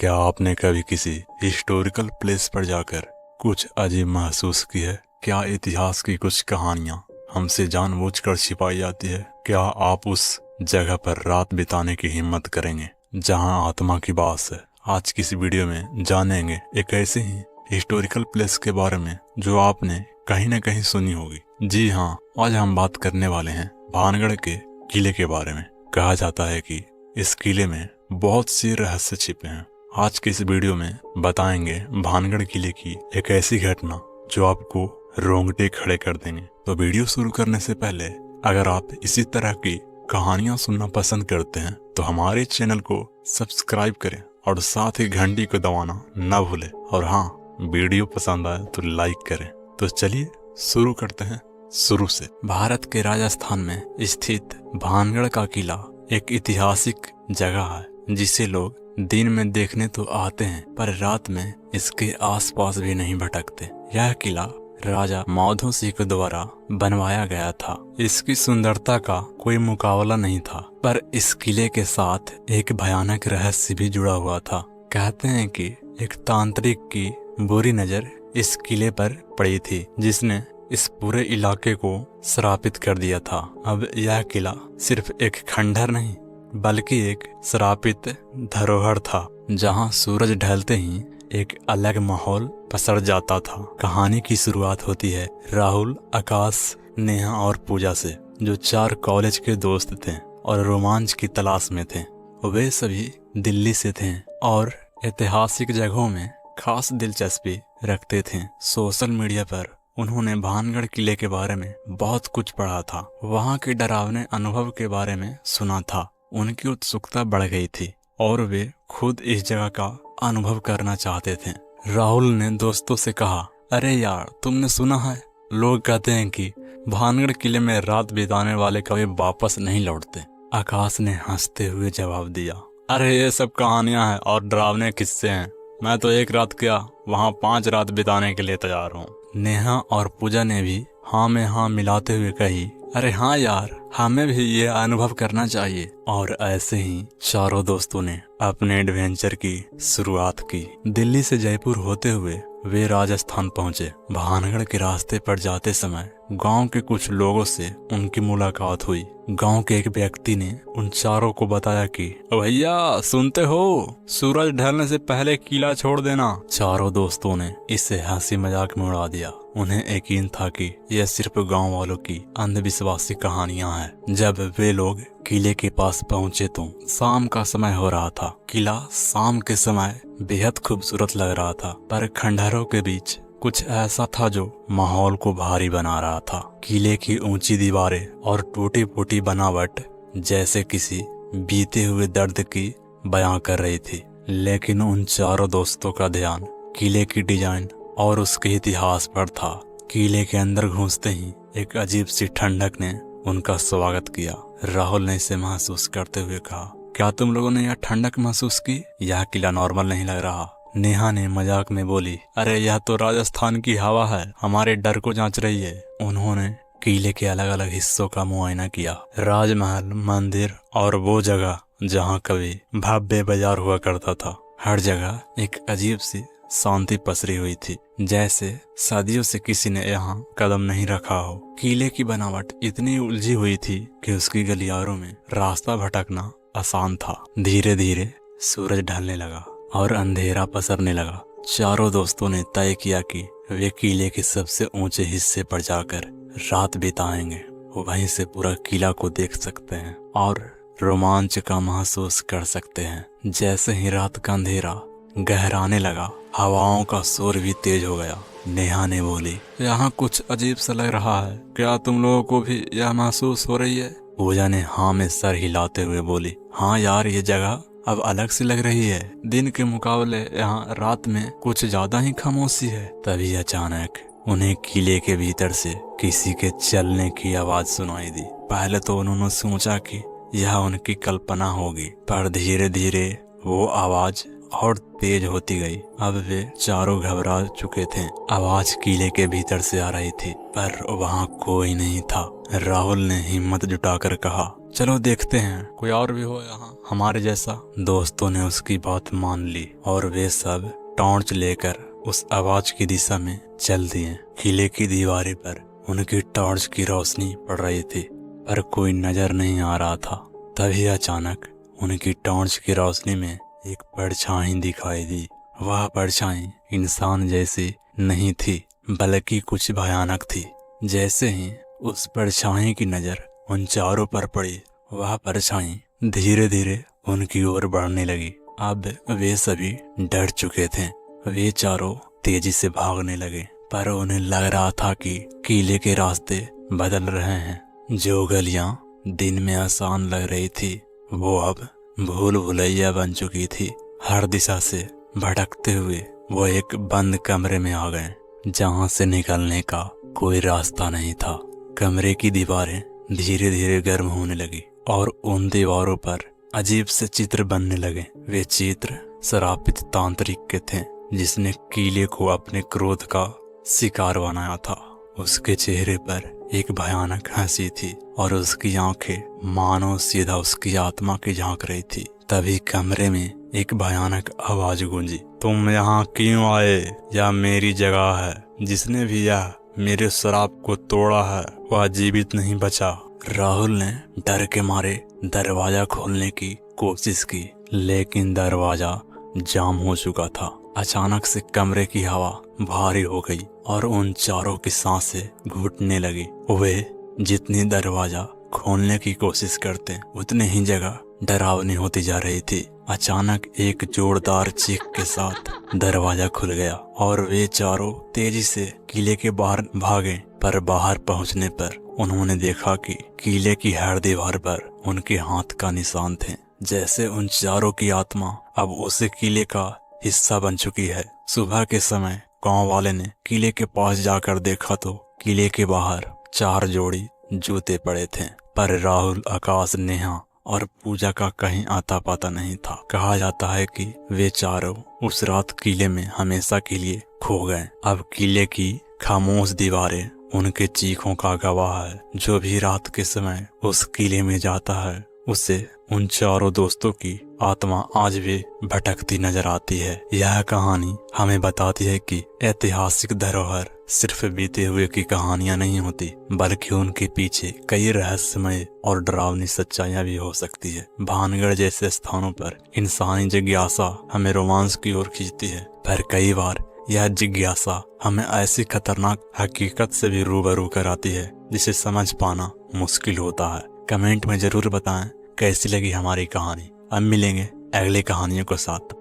क्या आपने कभी किसी हिस्टोरिकल प्लेस पर जाकर कुछ अजीब महसूस की है? क्या इतिहास की कुछ कहानियां हमसे जानबूझकर छिपाई जाती है? क्या आप उस जगह पर रात बिताने की हिम्मत करेंगे जहां आत्मा की बास है? आज की इस वीडियो में जानेंगे एक ऐसे ही हिस्टोरिकल प्लेस के बारे में जो आपने कहीं न कहीं सुनी होगी। जी हाँ, आज हम बात करने वाले हैं भानगढ़ के किले के बारे में। कहा जाता है कि इस किले में बहुत से रहस्य छिपे हैं। आज के इस वीडियो में बताएंगे भानगढ़ किले की एक ऐसी घटना जो आपको रोंगटे खड़े कर देंगे। तो वीडियो शुरू करने से पहले अगर आप इसी तरह की कहानियां सुनना पसंद करते हैं तो हमारे चैनल को सब्सक्राइब करें और साथ ही घंटी को दबाना न भूलें। और हाँ, वीडियो पसंद आए तो लाइक करें। तो चलिए शुरू करते हैं शुरू से। भारत के राजस्थान में स्थित भानगढ़ का किला एक ऐतिहासिक जगह है जिसे लोग दिन में देखने तो आते हैं पर रात में इसके आसपास भी नहीं भटकते। यह किला राजा माधो सिंह के द्वारा बनवाया गया था। इसकी सुंदरता का कोई मुकाबला नहीं था, पर इस किले के साथ एक भयानक रहस्य भी जुड़ा हुआ था। कहते हैं कि एक तांत्रिक की बुरी नजर इस किले पर पड़ी थी जिसने इस पूरे इलाके को श्रापित कर दिया था। अब यह किला सिर्फ एक खंडहर नहीं बल्कि एक श्रापित धरोहर था जहां सूरज ढलते ही एक अलग माहौल पसर जाता था। कहानी की शुरुआत होती है राहुल, आकाश, नेहा और पूजा से, जो 4 कॉलेज के दोस्त थे और रोमांच की तलाश में थे। वे सभी दिल्ली से थे और ऐतिहासिक जगहों में खास दिलचस्पी रखते थे। सोशल मीडिया पर उन्होंने भानगढ़ किले के बारे में बहुत कुछ पढ़ा था, वहां के डरावने अनुभव के बारे में सुना था। उनकी उत्सुकता बढ़ गई थी और वे खुद इस जगह का अनुभव करना चाहते थे। राहुल ने दोस्तों से कहा, अरे यार, तुमने सुना है, लोग कहते हैं कि भानगढ़ किले में रात बिताने वाले कभी वापस नहीं लौटते। आकाश ने हंसते हुए जवाब दिया, अरे ये सब कहानियां हैं और डरावने किस्से हैं। मैं तो एक रात क्या, वहाँ 5 रात बिताने के लिए तैयार हूँ। नेहा और पूजा ने भी हाँ में हाँ मिलाते हुए कही, अरे हाँ यार, हमें भी ये अनुभव करना चाहिए। और ऐसे ही चारों दोस्तों ने अपने एडवेंचर की शुरुआत की। दिल्ली से जयपुर होते हुए वे राजस्थान पहुंचे। भानगढ़ के रास्ते पर जाते समय गांव के कुछ लोगों से उनकी मुलाकात हुई। गांव के एक व्यक्ति ने उन चारों को बताया कि भैया सुनते हो, सूरज ढलने से पहले किला छोड़ देना। चारों दोस्तों ने इसे हंसी मजाक में उड़ा दिया। उन्हें यकीन था कि यह सिर्फ गांव वालों की अंधविश्वासी कहानियां हैं। जब वे लोग किले के पास पहुंचे तो शाम का समय हो रहा था। किला शाम के समय बेहद खूबसूरत लग रहा था, पर खंडहरों के बीच कुछ ऐसा था जो माहौल को भारी बना रहा था। किले की ऊंची दीवारें और टूटी फूटी बनावट जैसे किसी बीते हुए दर्द की बयां कर रही थी। लेकिन उन चारों दोस्तों का ध्यान किले की डिजाइन और उसके इतिहास पर था। किले के अंदर घुसते ही एक अजीब सी ठंडक ने उनका स्वागत किया। राहुल ने इसे महसूस करते हुए कहा, क्या तुम लोगों ने यह ठंडक महसूस की? यह किला नॉर्मल नहीं लग रहा। नेहा ने मजाक में बोली, अरे यह तो राजस्थान की हवा है, हमारे डर को जांच रही है। उन्होंने किले के अलग अलग हिस्सों का मुआयना किया। राजमहल, मंदिर और वो जगह जहाँ कभी भव्य बाजार हुआ करता था। हर जगह एक अजीब सी शांति पसरी हुई थी, जैसे सदियों से किसी ने यहाँ कदम नहीं रखा हो। किले की बनावट इतनी उलझी हुई थी कि उसकी गलियारों में रास्ता भटकना आसान था। धीरे धीरे सूरज ढलने लगा और अंधेरा पसरने लगा। चारों दोस्तों ने तय किया कि वे किले के सबसे ऊंचे हिस्से पर जाकर रात बिताएंगे। वहीं से पूरा किला को देख सकते हैं और रोमांच का महसूस कर सकते हैं। जैसे ही रात का अंधेरा गहराने लगा, हवाओं का शोर भी तेज हो गया। नेहा ने बोली, यहाँ कुछ अजीब सा लग रहा है, क्या तुम लोगों को भी यह महसूस हो रही है? पूजा ने हाँ में सर हिलाते हुए बोली, हाँ यार, ये जगह अब अलग सी लग रही है। दिन के मुकाबले यहाँ रात में कुछ ज्यादा ही खामोशी है। तभी अचानक उन्हें किले के भीतर से किसी के चलने की आवाज सुनाई दी। पहले तो उन्होंने सोचा कि यह उनकी कल्पना होगी, पर धीरे धीरे वो आवाज और तेज होती गई। अब वे चारों घबरा चुके थे। आवाज किले के भीतर से आ रही थी, पर वहाँ कोई नहीं था। राहुल ने हिम्मत जुटाकर कहा, चलो देखते हैं, कोई और भी हो यहाँ हमारे जैसा। दोस्तों ने उसकी बात मान ली और वे सब टॉर्च लेकर उस आवाज की दिशा में चल दिए। किले की दीवारें पर उनकी टॉर्च की रोशनी पड़ रही थी, पर कोई नजर नहीं आ रहा था। तभी अचानक उनकी टॉर्च की रोशनी में एक परछाई दिखाई दी। वह परछाई इंसान जैसी नहीं थी, बल्कि कुछ भयानक थी। जैसे ही उस परछाई की नजर उन चारों पर पड़ी, वह परछाई धीरे धीरे उनकी ओर बढ़ने लगी। अब वे सभी डर चुके थे। वे चारों तेजी से भागने लगे, पर उन्हें लग रहा था कि किले के रास्ते बदल रहे हैं। जो गलियां दिन में आसान लग रही थी, वो अब भूल भुलैया बन चुकी थी। हर दिशा से भटकते हुए वो एक बंद कमरे में आ गए, जहां से निकलने का कोई रास्ता नहीं था। कमरे की दीवारें धीरे धीरे गर्म होने लगी और उन दीवारों पर अजीब से चित्र बनने लगे। वे चित्र श्रापित तांत्रिक के थे, जिसने किले को अपने क्रोध का शिकार बनाया था। उसके चेहरे पर एक भयानक हंसी थी और उसकी आंखें मानो सीधा उसकी आत्मा की झांक रही थी। तभी कमरे में एक भयानक आवाज गूंजी, तुम यहाँ क्यों आए? यह मेरी जगह है। जिसने भी यह मेरे श्राप को तोड़ा है, वह जीवित नहीं बचा। राहुल ने डर के मारे दरवाजा खोलने की कोशिश की, लेकिन दरवाजा जाम हो चुका था। अचानक से कमरे की हवा भारी हो गई और उन चारों की सांसें घुटने लगी। वे जितनी दरवाजा खोलने की कोशिश करते, उतने ही जगह डरावनी होती जा रही थी। अचानक एक जोरदार चीख के साथ दरवाजा खुल गया और वे चारों तेजी से किले के बाहर भागे। पर बाहर पहुंचने पर उन्होंने देखा कि किले की हर दीवार पर उनके हाथ का निशान थे, जैसे उन चारों की आत्मा अब उस किले का हिस्सा बन चुकी है। सुबह के समय गांव वाले ने किले के पास जाकर देखा तो किले के बाहर 4 जोड़ी जूते पड़े थे, पर राहुल, आकाश, नेहा और पूजा का कहीं आता पता नहीं था। कहा जाता है कि वे चारों उस रात किले में हमेशा के लिए खो गए। अब किले की खामोश दीवारें उनके चीखों का गवाह है। जो भी रात के समय उस किले में जाता है, उसे उन चारों दोस्तों की आत्मा आज भी भटकती नजर आती है। यह कहानी हमें बताती है कि ऐतिहासिक धरोहर सिर्फ बीते हुए की कहानियां नहीं होती, बल्कि उनके पीछे कई रहस्यमय और डरावनी सच्चाइयां भी हो सकती है। भानगढ़ जैसे स्थानों पर इंसानी जिज्ञासा हमें रोमांस की ओर खींचती है, पर कई बार यह जिज्ञासा हमें ऐसी खतरनाक हकीकत से भी रूबरू कराती है जिसे समझ पाना मुश्किल होता है। कमेंट में जरूर बताएं कैसी लगी हमारी कहानी। अब मिलेंगे अगली कहानियों के साथ।